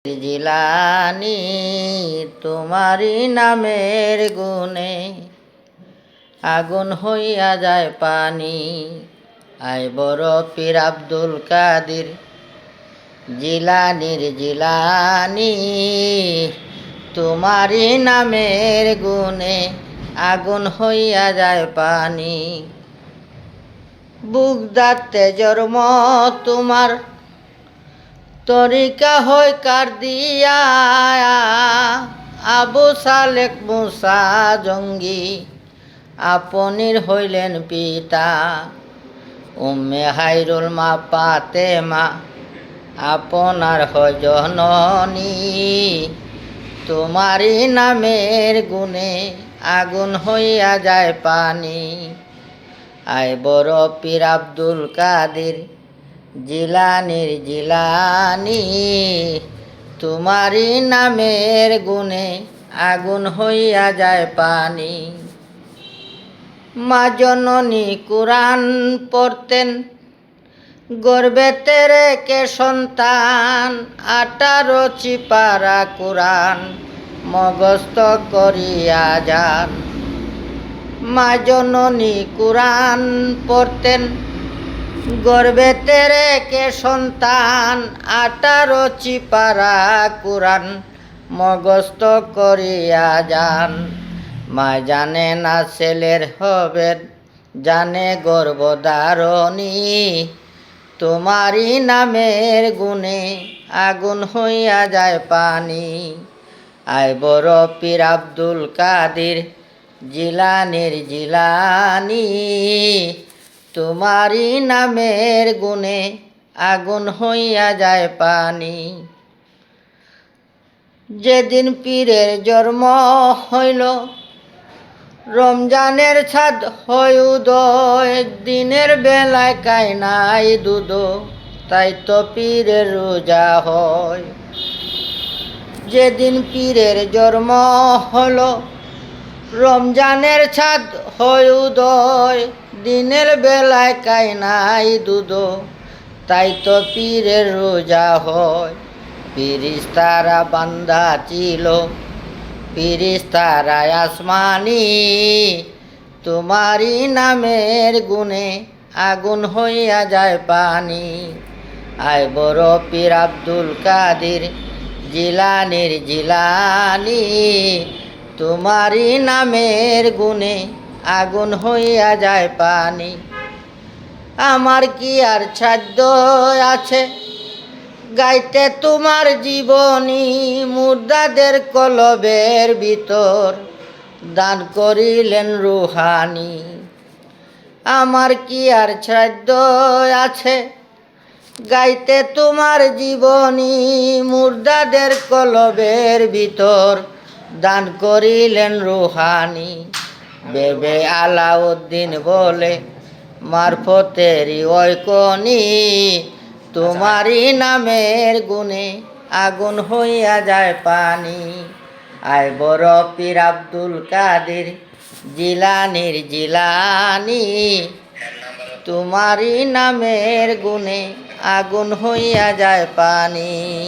জিলানি তোমারি নামের গুণে আগুন হইয়া যায় পানি। আই বড় পীর আব্দুল কাদির জিলানির জিলানি তোমারি নামের গুণে আগুন হইয়া যায় পানি। বুগদাতে জন্ম তোমার তরিকা হয় কার দিয়া, আবু সালেক মুসা জঙ্গি আপনির হইলেন পিতা। উম্মে হাইরুল মা ফাতেমা আপনার হয় জননী। তোমারি নামের গুণে আগুন হইয়া যায় পানি। আই বড় পীর আব্দুল কাদির জিলানির জিলানি তোমারি নামের গুণে আগুন হইয়া যায় পানি। মা জননী কুরআন পড়তেন গর্ভেতে রেখে সন্তান, 18 চিপারা কুরআন মুখস্থ করিয়া যান। মা জননী কুরআন পড়তেন গর্ভেতে রেখে সন্তান, 18 চিপারা কুরআন মুখস্থ করিয়া যান। মা জানে না ছেলের হবেন, জানে গর্ভধারণী। তোমারি নামের গুণে আগুন হইয়া যায় পানি। আই বড় পীর আব্দুল কাদির জিলানির জিলানি তোমারি নামের গুণে আগুন হইয়া যায় পানি। যেদিন পীরের জন্ম হইল রমজানের ছাদ হয় উদয়, দিনের বেলায় খায় নাই দুধ, তাই তো পীরের রোজা হয়। যেদিন পীরের জন্ম হলো রমজানের ছাদ হয় উদয়, দিনের বেলায় খায় নাই দুধ, তাই তো পীরের রোজা হয়। ফিরিস্তারা বান্দা ছিল ফিরিস্তারা আসমানি, তোমারি নামের গুণে আগুন হইয়া যায় পানি। আই বড় পীর আব্দুল কাদির জিলানির জিলানি তোমারি নামের গুণে আগুন হইয়া যায় পানি। আমার কি আর সাধ্য আছে গাইতে তোমার জীবনী, মুর্দাদের কলবের ভিতর দান করিলেন রুহানি। আমার কি আর সাধ্য আছে গাইতে তোমার জীবনী, মুর্দাদের কলবের ভিতর দান করিলেন রুহানি। বেবে আলাউদ্দিন বলে মারফতেরি ঐকনি, তোমারি নামের গুণে আগুন হইয়া যায় পানি। আই বড় পীর আব্দুল কাদির জিলানির জিলানি তোমারি নামের গুণে আগুন হইয়া যায় পানি।